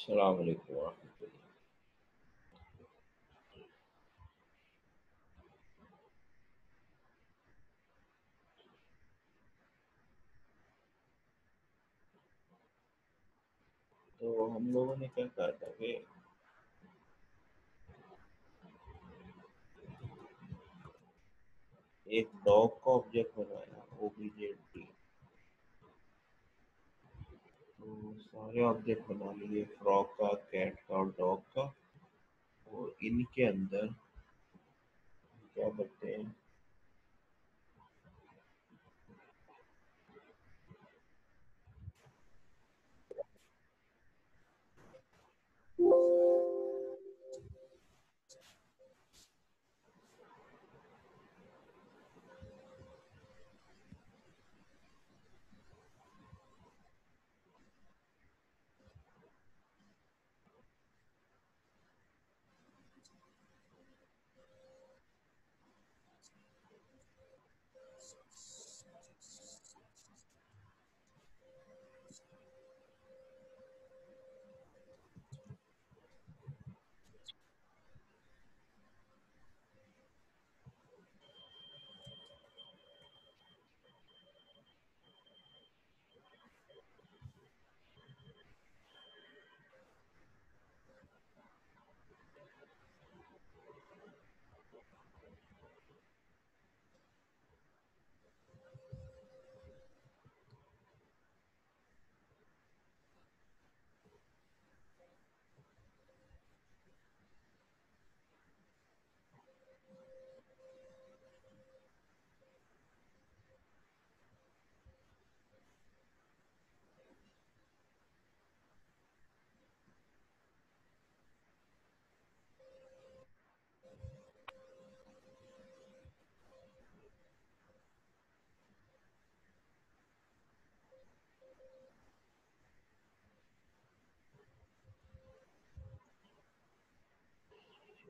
अस्सलाम वालेकुम वरहमतुल्लाह। तो हम लोगों ने क्या कहा था कि एक डॉग का ऑब्जेक्ट बनाया ओबीजे। तो सारे ऑब्जेक्ट बना लिए, फ्रॉग का, कैट का और डॉग का। और इनके अंदर क्या करते हैं,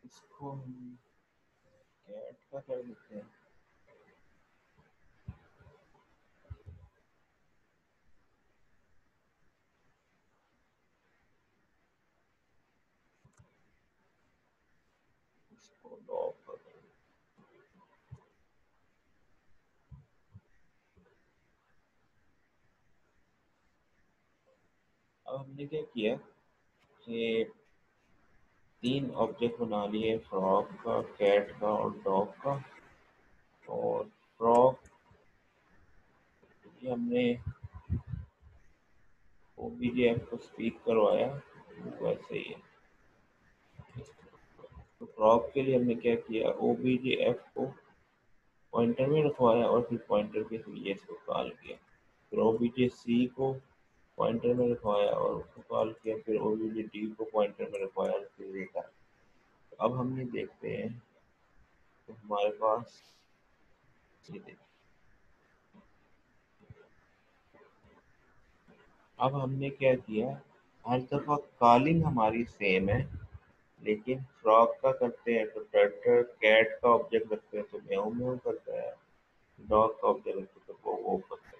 इसको हम कैट का कर देते हैं। इसको डॉग का कर देते हैं। अब हमने क्या किया कि तीन ऑब्जेक्ट बना लिए, फ्रॉग का, कैट का और डॉग का। और फ्रॉग ये हमने ओबीजे को स्पीक करवाया, वैसे ही है। तो फ्रॉग के लिए हमने क्या किया, ओबीजे को पॉइंटर में रखवाया और फिर पॉइंटर के जरिए इसको कॉल किया। फिर ओबीजे सी को पॉइंटर में रखवाया और उसको कॉल किया। फिर ओबीजे डी को पॉइंटर में रखवाया और फिर देखा। अब हमने देखते हैं तो हमारे पास ये देखिए, अब हमने क्या किया, हर दफ़ा कॉलिंग हमारी सेम है, लेकिन फ्रॉग का करते हैं तो टर्टल, कैट का ऑब्जेक्ट रखते हैं तो म्याऊ म्याऊ करता है, डॉग का ऑब्जेक्ट रखते हैं तो वो करता है।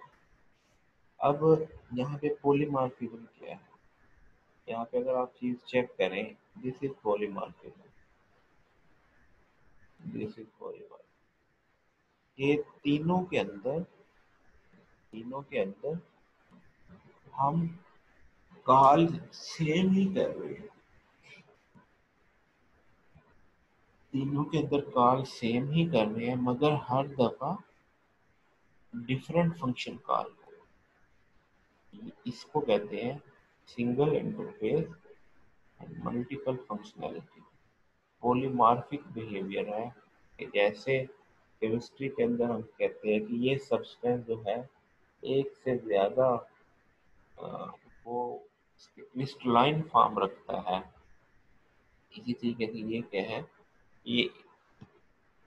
अब यहाँ पे पॉलीमॉर्फिज्म क्या है, यहाँ पे अगर आप चीज चेक करें, this is polymorphism, this is polymorphism. ये तीनों के अंदर हम कॉल सेम ही कर रहे हैं, तीनों के अंदर कॉल सेम ही कर रहे हैं, मगर हर दफा डिफरेंट फंक्शन कॉल कर रहे हैं। इसको कहते हैं single interface and multiple functionality. Polymorphic behaviour है कि जैसे केमिस्ट्री के अंदर हम कहते हैं कि ये सब्सटेंस जो है एक से ज़्यादा अ, वो क्रिस्टलाइन फॉर्म रखता है। इसी तरीके से ये क्या है, ये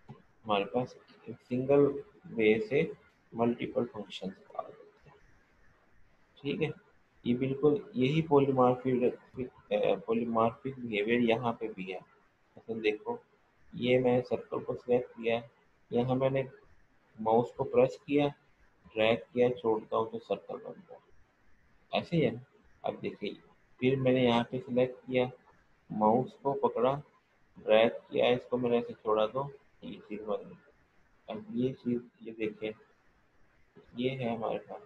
हमारे पास सिंगल वे से मल्टीपल फंक्शन का, ठीक है। ये बिल्कुल यही पॉलीमॉर्फिक बिहेवियर यहाँ पे भी है। मतलब देखो, ये मैं सर्कल को सिलेक्ट किया, यहाँ मैंने माउस को प्रेस किया, ड्रैग किया, छोड़ता हूँ तो सर्कल बन गया, ऐसे ही है ना। अब देखिए, फिर मैंने यहाँ पे सिलेक्ट किया, माउस को पकड़ा, ड्रैग किया, इसको मैंने ऐसे छोड़ा तो ये चीज़ बन गई। अब ये चीज़ ये देखिए, ये है हमारे पास,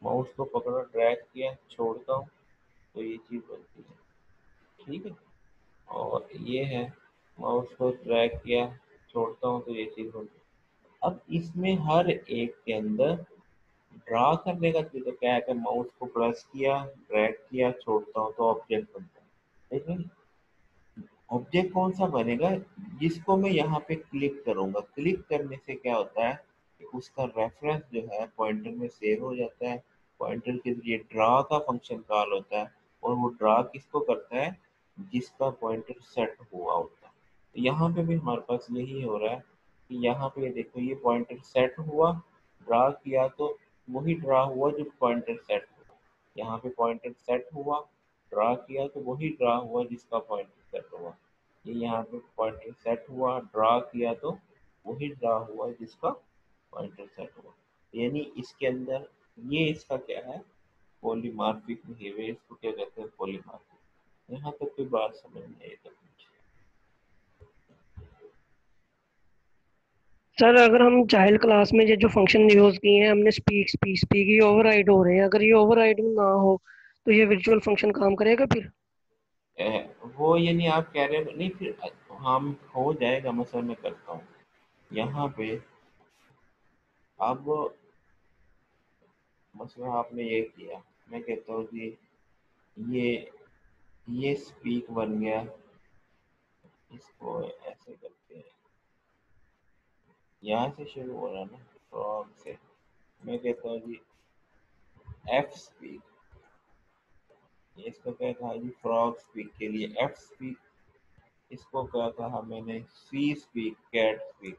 माउस को पकड़ा, ड्रैग किया, छोड़ता हूँ तो ये चीज़ बनती है, ठीक है। और ये है, माउस को ड्रैग किया, छोड़ता हूँ तो ये चीज़ बनती है। अब इसमें हर एक के अंदर ड्रा करने का तरीका क्या है कि माउस को प्रेस किया, ड्रैग किया, छोड़ता हूँ तो ऑब्जेक्ट बनता है, ठीक है। ऑब्जेक्ट कौन सा बनेगा, जिसको मैं यहाँ पे क्लिक करूंगा, क्लिक करने से क्या होता है कि उसका रेफरेंस जो है पॉइंटर में सेव हो जाता है, पॉइंटर के जरिए ड्रा का फंक्शन कॉल होता है, और वो ड्रा किसको करता है, जिसका पॉइंटर सेट हुआ होता है। तो यहाँ पे भी हमारे पास यही हो रहा है कि यहाँ पे ये देखो, ये पॉइंटर सेट हुआ, ड्रा किया तो वही ड्रा हुआ जो पॉइंटर सेट हुआ, यहाँ पे पॉइंटर सेट हुआ, ड्रा किया तो वही ड्रा हुआ जिसका पॉइंटर सेट हुआ। ये यहाँ पे पॉइंटर सेट हुआ, ड्रा किया तो वही ड्रा हुआ जिसका पॉइंटर सेट हुआ। यानी इसके अंदर ये इसका क्या है, पॉलीमार्फिक बिहेवियर, इसको क्या कहते हैं, पॉलीमार्फिक। यहाँ तक कोई बात समझ नहीं आई तक मुझे। सर अगर हम चाइल्ड क्लास में ये जो फंक्शन यूज किए हैं हमने, स्पीक स्पीक स्पीक, ये ओवरराइड हो रहे हैं, अगर ये ओवरराइड ना हो तो ये विर्चुअल फंक्शन काम करेगा फिर? वो यानी आप कह रहे हो नहीं, फिर हम हो जाएगा, मसला मैं करता हूँ यहाँ पे। अब मसला आपने ये किया, मैं कहता हूँ जी ये ये स्पीक बन गया, इसको ऐसे करते हैं, यहाँ से शुरू हो रहा है ना, फ्रॉग से। मैं कहता हूँ जी एफ स्पीक, इसको क्या कहा जी, फ्रॉग स्पीक के लिए एफ स्पीक, इसको क्या कहा मैंने, सी स्पीक, कैट स्पीक,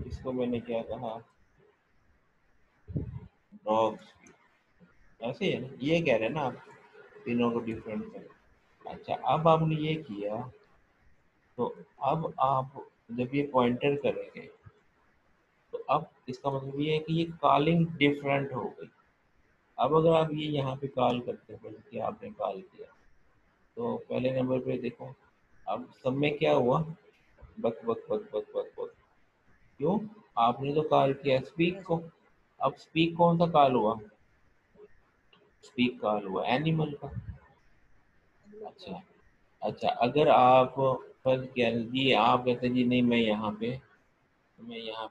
इसको मैंने क्या कहा, डॉग स्पीक। ऐसे ही है ना, ये कह रहे हैं ना आप, तीनों को डिफरेंट कर। अच्छा, अब आपने ये किया तो अब आप जब ये पॉइंटर करेंगे तो अब इसका मतलब ये है कि ये कॉलिंग डिफरेंट हो गई। अब अगर आप ये यहाँ पे कॉल करते हो कि आपने कॉल किया, तो पहले नंबर पे देखो, अब सब में क्या हुआ, बक बक बक बक बक बक, क्यों, आपने तो कॉल किया स्पीक को। अब स्पीक कौन सा कॉल हुआ, स्पीक कॉल हुआ एनिमल का। अच्छा, अच्छा, अगर आप फर्ज किया जी, आप कहते जी नहीं, मैं यहाँ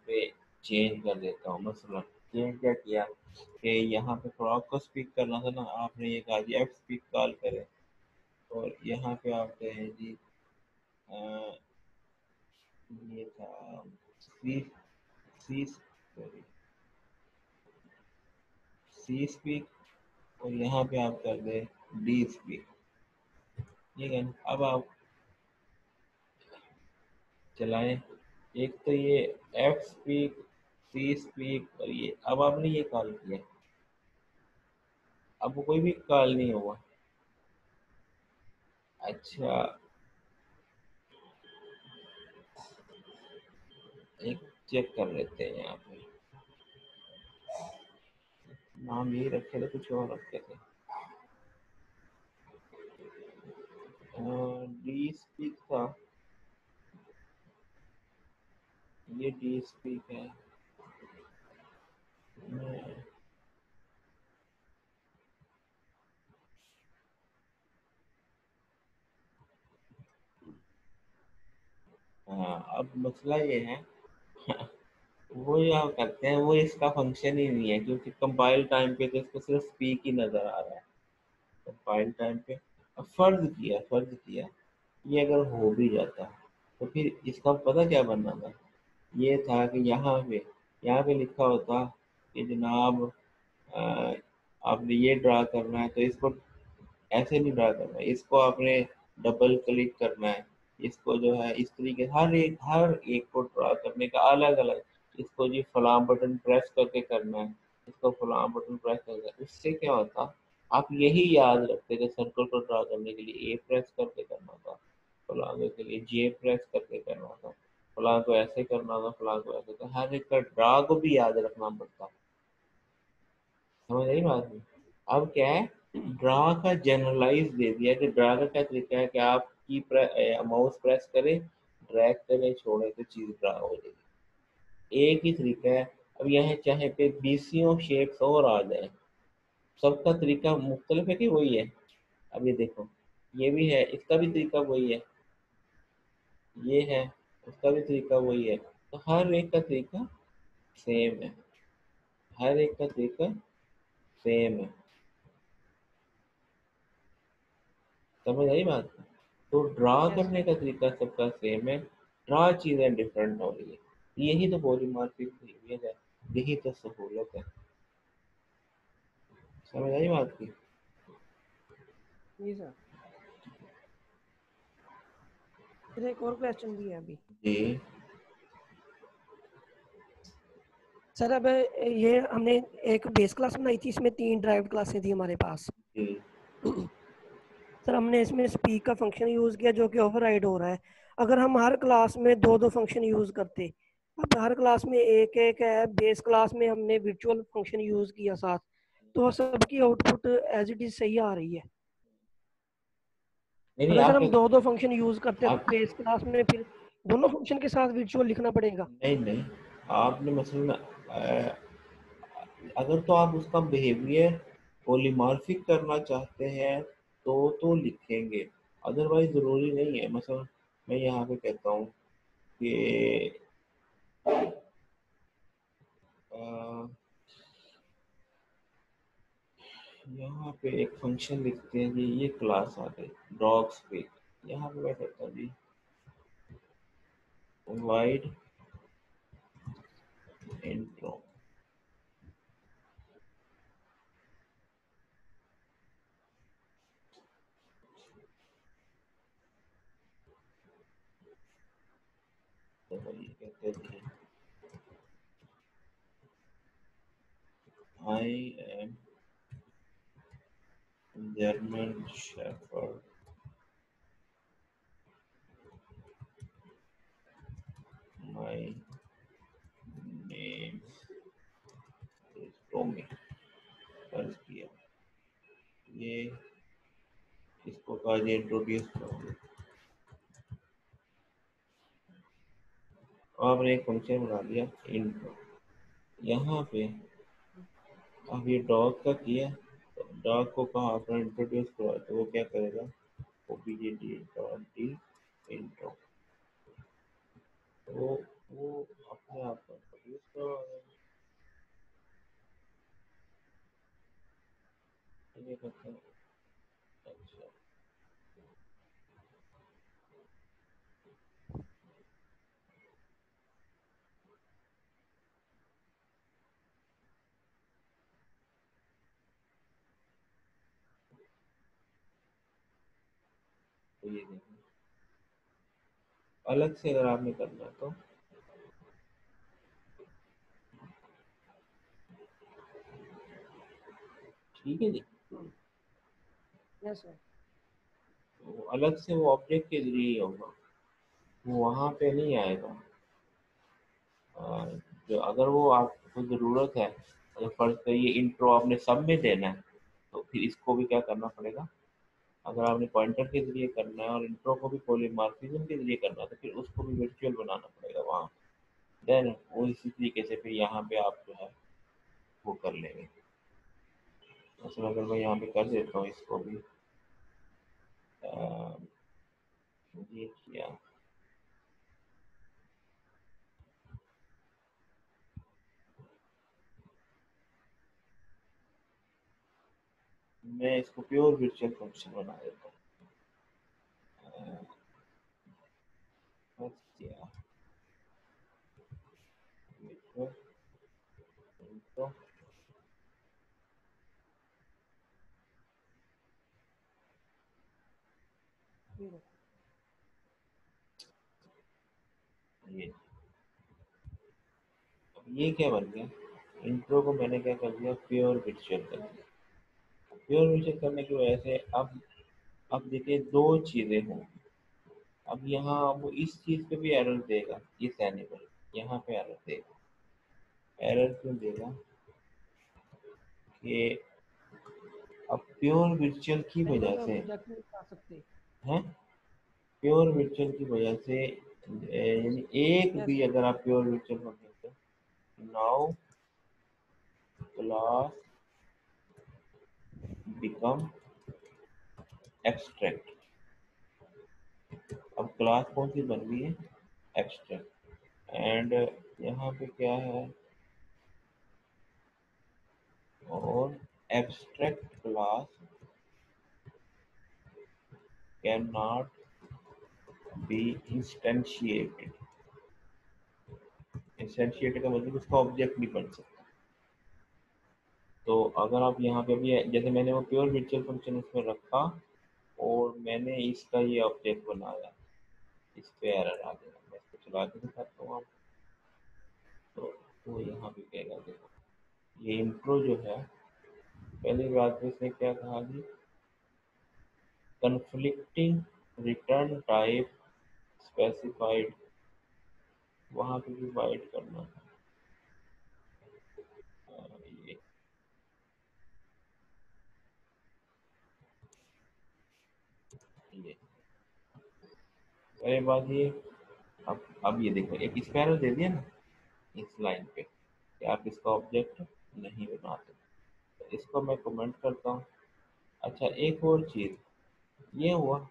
पे चेंज कर देता हूँ, मसलन चेंज क्या किया कि यहाँ पे फ्रॉक को स्पीक करना था ना, आपने ये कहा जी एफ स्पीक कॉल करें, और यहाँ पे आप कहें जी अ, ये था सी, सी सॉरी, सी स्पीक, और यहाँ पे आप कर दें डी स्पीक, ठीक है। अब आप चलाएं, एक तो ये एफ स्पीक, सी स्पीक, और ये अब आपने ये कॉल किया, अब कोई भी कॉल नहीं हुआ। अच्छा, एक चेक कर लेते हैं यहाँ पे, नाम यही रखे थे, कुछ और रखे थे, डी स्पीक था, ये डी स्पीक है। हाँ, अब मसला ये है वो जो आप करते हैं वो इसका फंक्शन ही नहीं है, क्योंकि कंपाइल टाइम पे तो इसको सिर्फ स्पीक ही नजर आ रहा है, कंपाइल टाइम पे। अब फर्ज किया ये अगर हो भी जाता तो फिर इसका पता क्या बनना था, ये था कि यहाँ पे लिखा होता कि जनाब आपने ये ड्रा करना है तो इसको ऐसे नहीं ड्रा करना है, इसको आपने डबल क्लिक करना है, इसको जो है इस तरीके हर एक को ड्रा करने का अलग अलग, इसको जी फलां बटन प्रेस करके करना है, इसको फलां बटन प्रेस करके, उससे क्या होता, आप यही याद रखते थे, सर्कल को ड्रा करने के लिए ए प्रेस करके करना था, फलां के लिए जे प्रेस करके करना था, फलां को ऐसे करना था, फलां को ऐसे, तो हर एक का ड्रा को भी याद रखना पड़ता। समझ आई बात नहीं? अब क्या है, ड्रा का जनरलाइज दे दिया कि ड्रा का क्या तरीका है कि आप की माउस प्रेस करें, ड्रैग करें, छोड़ें तो चीज ड्रा हो जाएगी। एक ही तरीका है। अब यहाँ चाहे पे बीसियों शेप्स और आ जाए, सबका तरीका मुख्तलिफ है कि वही है। अब ये देखो, ये भी है, इसका भी तरीका वही है, ये है, उसका भी तरीका वही है। तो हर एक का तरीका सेम है, हर एक का तरीका सेम है। समझ आई बात? तो ड्रा यस करने का तरीका सबका सेम है, ड्रा चीजें डिफरेंट हो रही है। यही तो पॉलीमॉर्फिक बिहेवियर है, यही तो सहूलत है। समझ आई बात की? जी सर। फिर एक और क्वेश्चन भी है अभी। जी सर अब ये हमने एक बेस क्लास बनाई थी, इसमें 3 ड्राइव्ड क्लासें थी हमारे पास। जी सर हमने इसमें स्पीक का फंक्शन यूज़ किया जो कि ओवरराइड हो रहा है। अगर हम हर क्लास में दो दो फंक्शन यूज़ करते, अब हर क्लास में एक एक है, बेस क्लास में हमने वर्चुअल फंक्शन यूज़ किया साथ, तो सबकी आउटपुट एज इट इज़ सही आ रही है। नहीं नहीं, अगर सर आप हम दो दो फंक्शन यूज़ करते हैं आप तो बेस क्लास में फिर दोनों फंक्शन के साथ वर्चुअल लिखना पड़ेगा। नहीं नहीं, आपने मसलन अगर तो आप उसका बिहेवियर पॉलीमॉर्फिक करना चाहते हैं तो लिखेंगे, अदरवाइज ज़रूरी नहीं है। मसलन मैं यहाँ पे कहता हूँ कि अ, यहाँ पे एक फंक्शन लिखते हैं कि ये क्लास आ गई डॉग्स पे। यहाँ पे मैं कहता हूँ जी वाइड इंट्रो। तो ये कहते हैं जी I am German shepherd, my name is Tommy. Search किया, ये इसको कहा जी इंट्रोड्यूस करो। आपने एक फंक्शन बना दिया इंट्रो। यहाँ पे अब ये डॉग का किया, तो डॉग को कहा आपने इंट्रोड्यूस करो, तो वो क्या करेगा, ओबीजे डॉट डी इंट्रो। तो वो अपने आप को इंट्रोड्यूस करवाएगा। ये कहते हैं अच्छा, तो ये देखो, अलग से अगर आपने करना है तो ठीक है जी। Yes sir. वो अलग से वो ऑब्जेक्ट के जरिए ही होगा, वो वहाँ पे नहीं आएगा। आ, जो अगर वो आपको ज़रूरत है, अगर फर्ज करिए इंट्रो आपने सब में देना है, तो फिर इसको भी क्या करना पड़ेगा। अगर आपने पॉइंटर के जरिए करना है और इंट्रो को भी पॉलीमॉर्फिज्म के जरिए करना है, तो फिर उसको भी वर्चुअल बनाना पड़ेगा वहाँ। देन वो इसी तरीके से फिर यहाँ पे आप जो है वो कर लेंगे। असल अगर मैं यहाँ पे कर देता हूँ इसको भी, आ, ये किया, मैं इसको प्योर वर्चुअल फंक्शन बना देता हूँ। बस किया इंट्रो, इंट्रो, ठीक है। ये अब ये क्या बन गया, इंट्रो को मैंने क्या कर दिया, प्योर वर्चुअल कर दिया। प्योर वर्चुअल करने की वजह से अब देखिए दो चीज़ें हों। अब यहाँ वो इस चीज़ पे भी एरर देगा, इस एनिमल यहाँ पे एरर देगा। एरर क्यों देगा कि अब प्योर वर्चुअल की वजह में से ऑब्जेक्ट नहीं बना सकते। है, प्योर वर्चुअल की वजह से यानी एक यस भी सर। अगर आप प्योर वर्चुअल फंक्शन से नाउ क्लास बिकम एब्स्ट्रैक्ट। अब क्लास कौन सी बन गई है, एब्स्ट्रैक्ट। एंड यहाँ पे क्या है, और abstract class can not be instantiated. Instantiated का मतलब उसका ऑब्जेक्ट नहीं बन सकता। तो अगर आप यहाँ पे भी जैसे मैंने वो प्योर वर्चुअल फंक्शन उसमें रखा और मैंने इसका ये ऑब्जेक्ट बनाया, इस पे एरर आ गया। मैं इसको चला के दिखाता हूँ आपको। तो वो यहाँ पे कहेगा, देखो ये इंट्रो जो है, पहली बात तो इसने क्या कहा कि कन्फ्लिक्टिंग रिटर्न टाइप स्पेसिफाइड, वहाँ पे भी वाइड करना था। ये ये पहले बात ये, अब ये देखो एक स्पैनर दे दिया ना इस लाइन पे कि आप इसका ऑब्जेक्ट नहीं बनाते, तो इसको मैं कमेंट करता हूँ। अच्छा एक और चीज़ ये हुआ,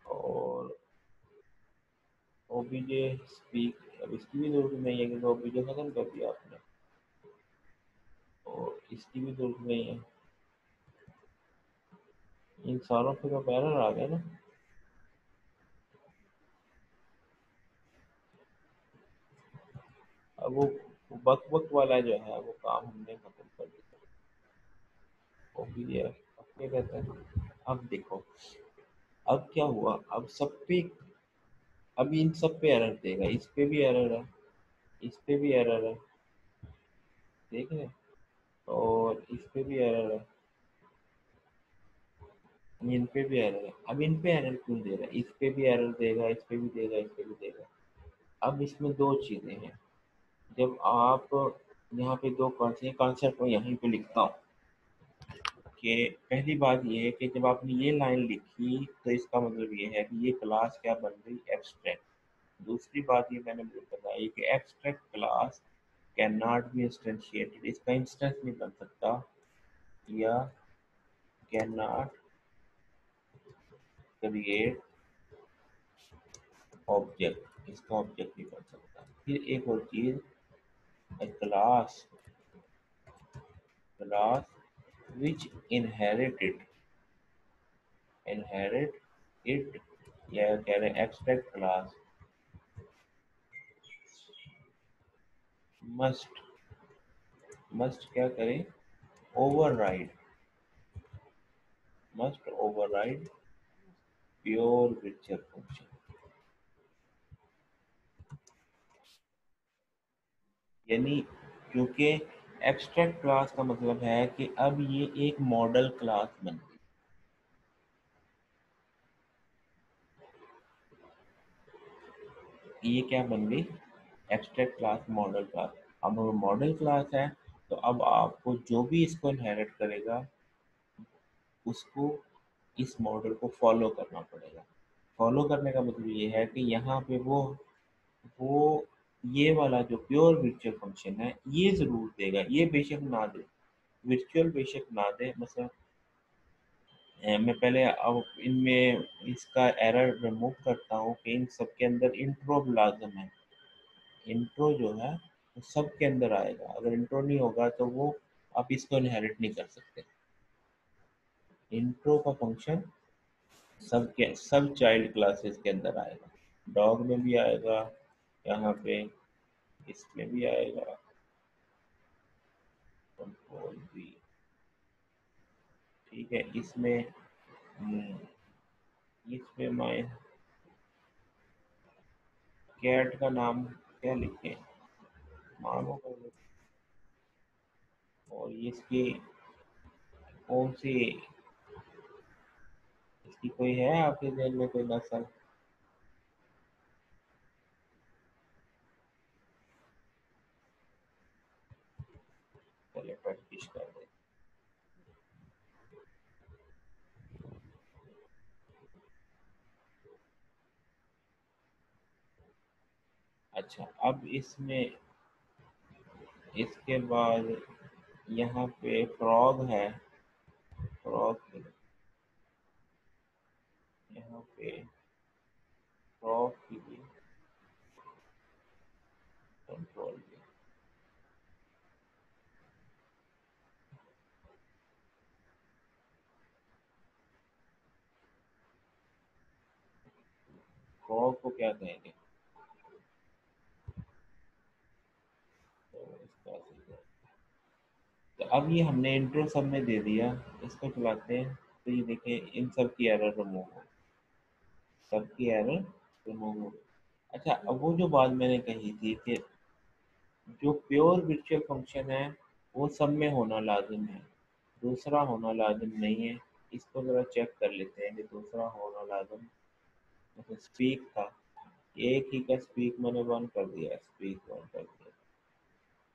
और ओबीजे स्पीक, अब इसकी भी जरूरत नहीं है क्योंकि ओबीजे खत्म कर दिया आपने, और इसकी भी जरूरत नहीं है। इन सारों पे तो एरर आ गया ना। अब वो बक बक वाला जो है वो काम हमने खत्म कर दिया, ओबीजे अपने कहते हैं। अब देखो अब क्या हुआ, अब सब पे, अब इन सब पे एरर देगा, इस पे भी एरर है, इस पे भी एरर है, देख रहे हैं? और इस पे भी एरर है, इन पे भी एरर है। अब इन पे एरर क्यों दे रहा है, इस पे भी एरर देगा, इस पे भी देगा, इस पे भी देगा। अब इसमें दो चीजें हैं, जब आप यहाँ पे दो कॉन्सेप्ट को यहीं पे लिखता हूँ कि पहली बात ये है कि जब आपने ये लाइन लिखी तो इसका मतलब ये है कि ये क्लास क्या बन गई, एब्स्ट्रैक्ट। दूसरी बात ये मैंने बताई कि abstract class can not be instantiated, इसका इंस्टेंस नहीं बन सकता, या कैन नॉट क्रिएट ऑब्जेक्ट, इसका ऑब्जेक्ट नहीं बन सकता। फिर एक और चीज, class class which inherit it, या कह रहे हैं एब्स्ट्रैक्ट क्लास मस्ट मस्ट क्या करें, override, must override pure virtual function. यानी क्योंकि एब्स्ट्रैक्ट क्लास का मतलब है कि अब ये एक मॉडल क्लास बन गई। ये क्या बन गई, एब्स्ट्रैक्ट क्लास मॉडल क्लास। अब अगर मॉडल क्लास है तो अब आपको जो भी इसको इनहेरिट करेगा उसको इस मॉडल को फॉलो करना पड़ेगा। फॉलो करने का मतलब ये है कि यहाँ पे वो ये वाला जो प्योर वर्चुअल फंक्शन है ये ज़रूर देगा, ये बेशक ना दे, वर्चुअल बेशक ना दे। मतलब मैं पहले अब इनमें इसका एरर रिमूव करता हूँ कि इन सब के अंदर इंट्रो लाजम है। इंट्रो जो है वो सब के अंदर आएगा, अगर इंट्रो नहीं होगा तो वो आप इसको इनहेरिट नहीं कर सकते। इंट्रो का फंक्शन सब चाइल्ड क्लासेस के अंदर आएगा, डॉग में भी आएगा, यहाँ पे इसमें भी आएगा, कंट्रोल भी, ठीक है। इसमें इसमें मैं कैट का नाम क्या लिखे, मानो कर लो। और ये इसकी कौन सी, इसकी कोई है आपके ध्यान में कोई नस्ल, चलिए प्रैक्टिस कर दे। अच्छा, अब इसमें इसके बाद यहाँ पे फ्रॉग है, फ्रॉग यहाँ पे फ्रॉग के लिए कंट्रोल पे फ्रॉग को क्या कहेंगे, तो इसका तो अब ये हमने इंट्रो सब में दे दिया, इसको चलाते हैं तो ये देखें इन सब की एरर रिमूव हो, सबकी एरर रिमूव हो। अच्छा, अब वो जो बात मैंने कही थी कि जो प्योर वर्चुअल फंक्शन है वो सब में होना लाजिम है, दूसरा होना लाजिम नहीं है। इसको ज़रा चेक कर लेते हैं कि दूसरा होना लाजिम, जैसे स्पीक था, एक ही का स्पीक मैंने बंद कर दिया, स्पीक बंद कर दिया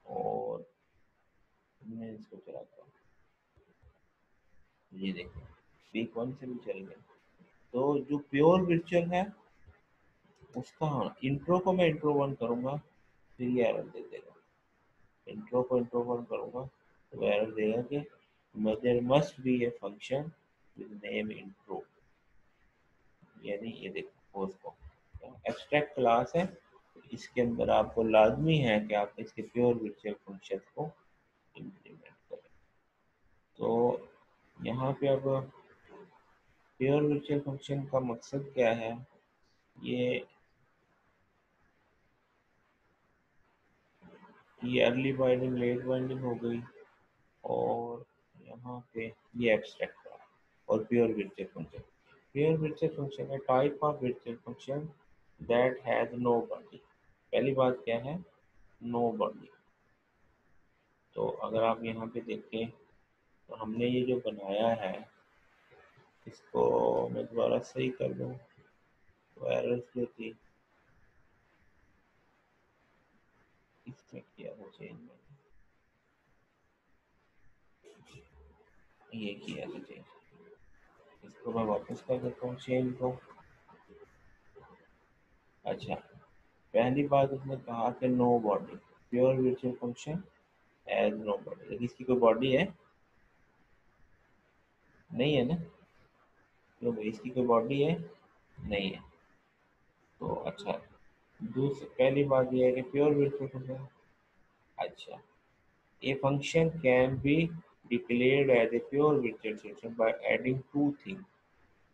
और मैं इसको चलाता हूँ, ये देखो स्पीक वन से भी चल गया। तो जो प्योर वर्चुअल है उसका, हाँ, इंट्रो को मैं इंट्रो वन करूँगा फिर ये एरर दे देगा, इंट्रो को इंट्रो वन करूँगा तो एरर देगा कि there must be a function with name intro, यानी ये देखो उसको एब्स्ट्रैक्ट क्लास है, तो इसके अंदर आपको लाजमी है कि आप इसके प्योर वर्चुअल फंक्शन को इम्प्लीमेंट करें। तो यहाँ पे अब प्योर वर्चुअल फंक्शन का मकसद क्या है, ये अर्ली बाइंडिंग लेट बाइंडिंग हो गई, और यहाँ पे ये एब्स्ट्रैक्ट है और pure virtual function. Pure virtual function है type of virtual function that has no body. पहली बात क्या है, नो बॉडी। तो अगर आप यहाँ पे देखें तो हमने ये जो बनाया है इसको मैं दोबारा सही कर दूँ, तो एरर्स जो थी इसमें किया था चेंज, मैंने ये किया था चेंज, इसको मैं वापस कर देता हूँ चेंज को। अच्छा, पहली बात उसने कहा कि no body, pure virtual function has no body, लेकिन इसकी कोई बॉडी है नहीं है ना, तो इसकी कोई बॉडी है नहीं है। तो अच्छा, दूसरी पहली बात यह है कि प्योर वर्चुअल फंक्शन, अच्छा, a function can be declared as a pure virtual function by adding two thing,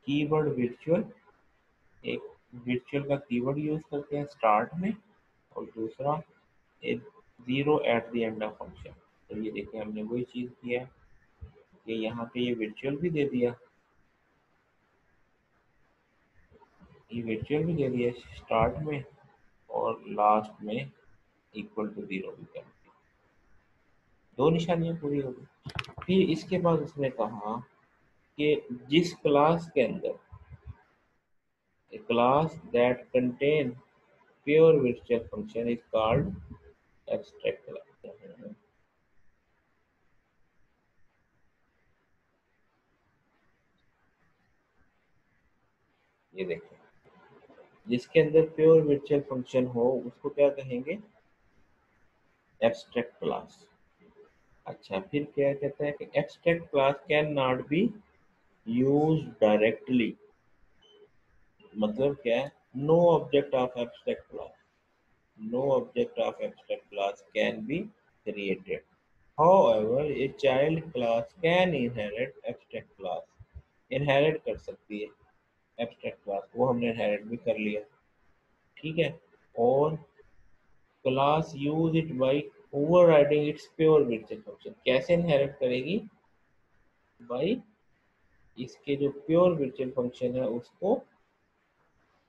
keyword virtual, एक वर्चुअल का कीवर्ड यूज करते हैं स्टार्ट में, और दूसरा एक zero at the end of function. तो ये देखिए हमने वही चीज़ किया कि यहाँ पे ये वर्चुअल भी दे दिया, ये वर्चुअल भी दे दिया स्टार्ट में, और लास्ट में इक्वल टू जीरो भी कर दिया, दो निशानियाँ पूरी हो गई। फिर इसके बाद उसने कहा कि जिस क्लास के अंदर, a class that contain pure virtual function is called abstract class। ये देखो, जिसके अंदर प्योर वर्चुअल फंक्शन हो उसको क्या कहेंगे, एब्स्ट्रैक्ट क्लास। अच्छा, फिर क्या कहता है कि abstract class can not be use directly, मतलब क्या है, no object of abstract class, no object of abstract class can be created. However, a child class can inherit abstract class, inherit कर सकती है abstract class, वो हमने inherit भी कर लिया, ठीक है। और class use it by overriding its pure virtual function, कैसे inherit करेगी, बाई इसके जो प्योर वर्चुअल फंक्शन है उसको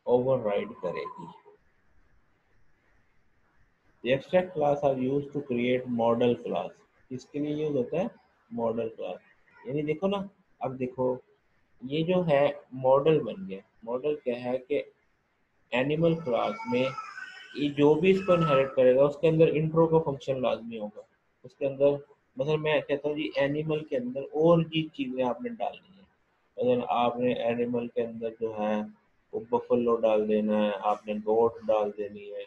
ओवरराइड करेगी। The abstract class are used to create model class, इसके लिए यूज होता है मॉडल क्लास, यानी देखो ना, अब देखो ये जो है मॉडल बन गया, मॉडल क्या है कि एनिमल क्लास में ये जो भी इसको इनहेरिट करेगा उसके अंदर इंट्रो का फंक्शन लाजमी होगा, उसके अंदर मतलब मैं कहता हूँ जी एनिमल के अंदर और जी चीज़ें आपने डालनी है, अगर आपने एनिमल के अंदर जो है वो बफलो डाल देना है, आपने गोट डाल देनी है,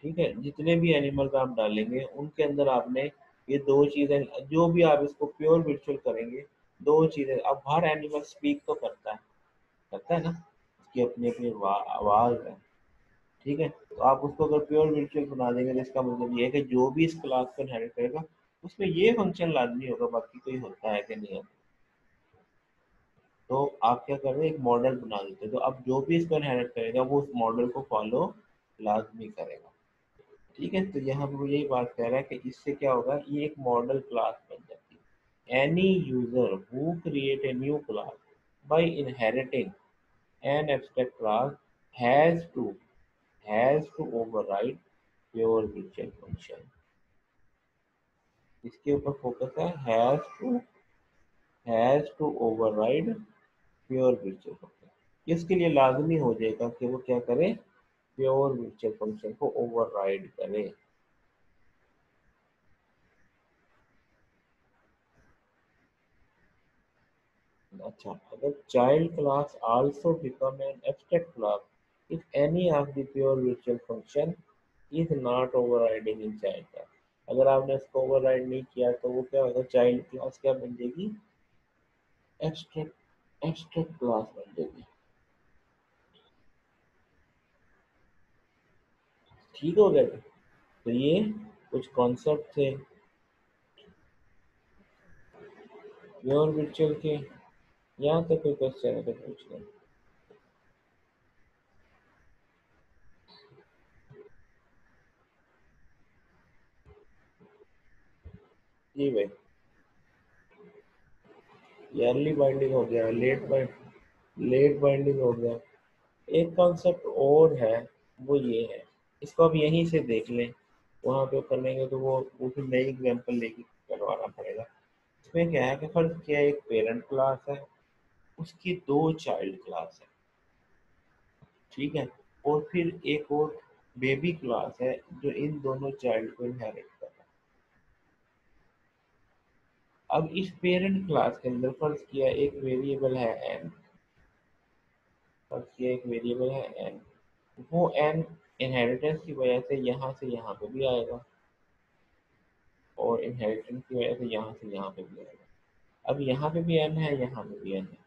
ठीक है, जितने भी एनिमल्स आप डालेंगे उनके अंदर आपने ये दो चीजें, जो भी आप इसको प्योर वर्चुअल करेंगे, दो चीजें। अब हर एनिमल स्पीक तो करता है ना, उसकी अपनी अपनी आवाज है। ठीक है, तो आप उसको अगर प्योर वर्चुअल बना देंगे तो इसका मतलब ये है कि जो भी इस क्लास को इनहेरिट करेगा उसमें ये फंक्शन लाजमी होगा, बाकी कोई होता है कि नहीं होता। तो आप क्या कर रहे हैं, एक मॉडल बना देते हैं, तो अब जो भी इसको इनहेरिट करेगा वो उस मॉडल को फॉलो लाजमी करेगा। ठीक है, तो यहाँ पे वो यही बात कह रहा है कि इससे क्या होगा, ये एक मॉडल क्लास बन जाती है। Any user who create a new class by inheriting an abstract class has to has to override pure virtual function. इसके ऊपर फोकस है, has to override pure virtual function. इसके लिए लाजमी हो जाएगा कि वो क्या करे, प्योर वर्चुअल फंक्शन को ओवरराइड करे। अच्छा, अगर child class also become an abstract class if any of the pure virtual function is not overriding in child class. अगर आपने इसको ओवरराइड नहीं किया तो वो क्या होगा, चाइल्ड क्लास क्या बन जाएगी, एब्स्ट्रैक्ट एब्स्ट्रैक्ट क्लास बन जाएगी। ठीक हो गया। तो ये कुछ कॉन्सेप्ट थे प्योर वर्चुअल के। यहाँ तक कोई क्वेश्चन है तो पूछ लें। जी भाई, ईयरली बाइंडिंग हो गया, लेट बाइंडिंग हो गया। एक कॉन्सेप्ट और है, वो ये है, इसको आप यहीं से देख लें, वहाँ पे करेंगे तो वो फिर नई एग्जाम्पल लेके करवाना पड़ेगा। इसमें क्या है कि फर्ज किया एक पेरेंट क्लास है, उसकी दो चाइल्ड क्लास है। ठीक है, और फिर एक और बेबी क्लास है जो इन दोनों चाइल्ड को इनहेरिट कर रहा है। अब इस पेरेंट क्लास के अंदर फर्ज किया एक वेरिएबल है एन, फर्ज किया एक वेरिएबल है एन, वो एन इनहेरिटेंस की वजह से यहाँ पे भी आएगा, और इनहेरिटेंस की वजह से यहाँ पे भी आएगा। अब यहाँ पे भी एन है, यहाँ पे भी एन है,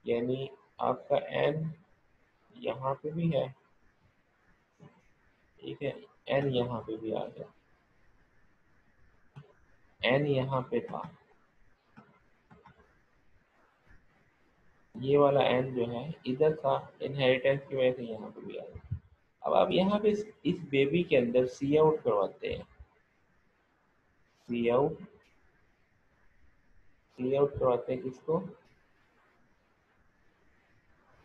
यानी आपका एन यहाँ पे भी है। ठीक है, एन यहाँ पे भी आ गया, एन यहाँ पे था, ये वाला एन जो है इधर था, इनहेरिटेंस की वजह से यहाँ पे भी आ गया। अब आप यहाँ पे इस बेबी के अंदर सी आउट करवाते हैं, सी आउट सी आउट करवाते हैं किसको,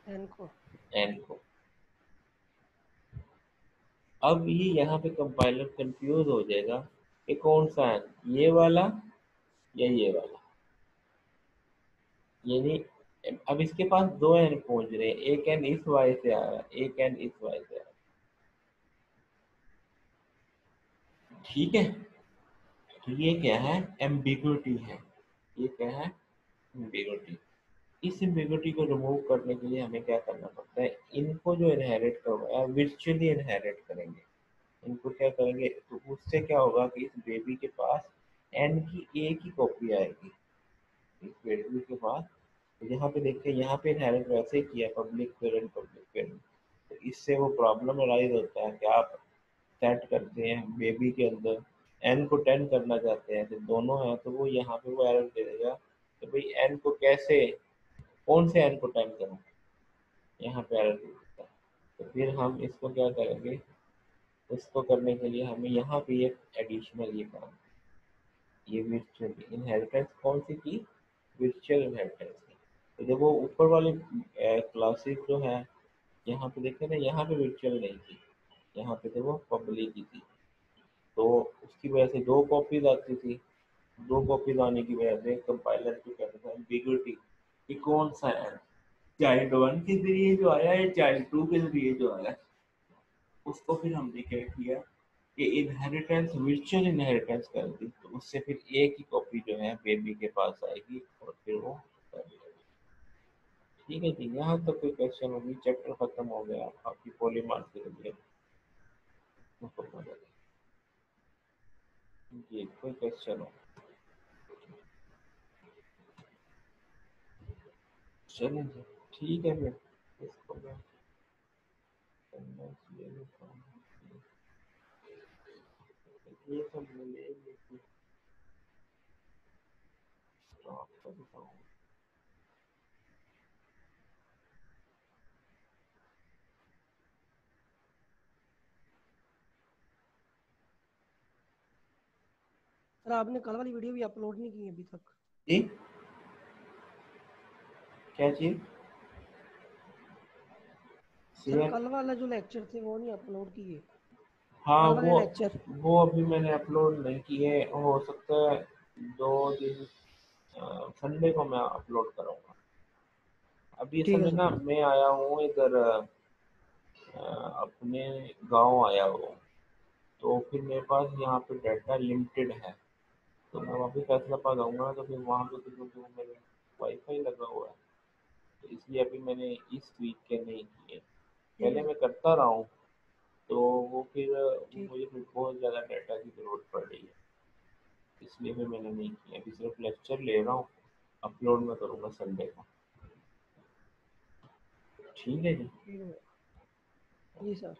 एन को। एन को। अब ये यहाँ पे कंपाइलर कंफ्यूज हो जाएगा कि कौन सा एन, ये वाला या ये वाला। यानी अब इसके पास दो एन पहुंच रहे हैं, एक एन इस वाई से आ रहा है, एक एन इस वाई से आ रहा है। ठीक है, तो ये क्या है, एम्बिग्युइटी है। ये क्या है, एम्बिग्युइटी। इस एम्बिग्युइटी को रिमूव करने के लिए हमें क्या करना पड़ता है, इनको जो इनहेरिट करवाया वर्चुअली इनहेरिट करेंगे। इनको क्या करेंगे, तो उससे क्या होगा कि इस बेबी के पास एन की एक ही कॉपी आएगी, इस बेबी के पास। तो यहाँ पे देखते हैं, यहाँ पे इनहेरिट वैसे ही किया, पब्लिक पेरेंट। तो इससे वो प्रॉब्लम अराइज होता है कि आप सेट करते हैं बेबी के अंदर एन को 10 करना चाहते हैं, तो दोनों हैं, तो वो यहाँ पे वो एरर दे देगा कि भाई एन को कैसे, कौन से एन को 10 करूँ, यहाँ पे एरर दे देता है। तो फिर हम इसको क्या करेंगे, इसको करने के लिए हमें यहाँ पे एक एडिशनल ये काम, ये वर्चुअल इनहेरिटेंस कौन सी की, वर्चुअल इनहेरिटेंस की। तो जब वो ऊपर वाली क्लासेस जो है, यहाँ पे देखें ना, यहाँ पे वर्चुअल नहीं थी, यहाँ पे तो वो पब्लिक ही थी। तो उसकी वजह से दो कॉपीज आती थी, दो कॉपीज आने की वजह से कंपाइलर को कहता था एम्बिग्युइटी कि कौन सा है, चाइल्ड वन के जरिए जो आया है, चाइल्ड टू के जरिए जो आया है। उसको फिर हमने क्या किया कि इनहेरिटेंस वर्चुअल इनहेरिटेंस कर दी, तो उससे फिर एक ही कॉपी जो है बेबी के पास आएगी, और फिर वो कर लेगा। ठीक है जी, यहाँ तक कोई क्वेश्चन होगी, चैप्टर खत्म हो गया आपकी पॉलीमार्क के लिए। ये कोई क्वेश्चन हो, चलें जी, ठीक है फिर इसको मैं ये सब मैं ले लेती स्टॉप करता हूँ। सर आपने कल वाली वीडियो भी अपलोड नहीं की अभी तक। जी क्या चीज? Sir share? कल वाला जो लेक्चर थे वो नहीं अपलोड किए, हाँ कल वाले लेक्चर। वो अभी मैंने अपलोड नहीं किए, हो सकता है 2 दिन, संडे को मैं अपलोड करूँगा। अभी ठीक असल है में ना सर। मैं आया हूँ इधर, अपने गांव आया हूँ, तो फिर मेरे पास यहाँ पे डाटा लिमिटेड है। तो मैं वापस फैसलाबाद आऊँगा तो फिर वहाँ पे तो क्योंकि वो मेरे वाईफाई लगा हुआ है, तो इसलिए अभी मैंने इस वीक के नहीं किए। ठीक पहले है मैं सर। करता रहा हूँ, तो वो फिर ठीक। मुझे फिर बहुत ज़्यादा डाटा की ज़रूरत पड़ रही है, इसलिए फिर मैंने नहीं किया। अभी सिर्फ लेक्चर ले रहा हूँ, अपलोड मैं करूँगा संडे को। ठीक है जी। ठीक है जी सर।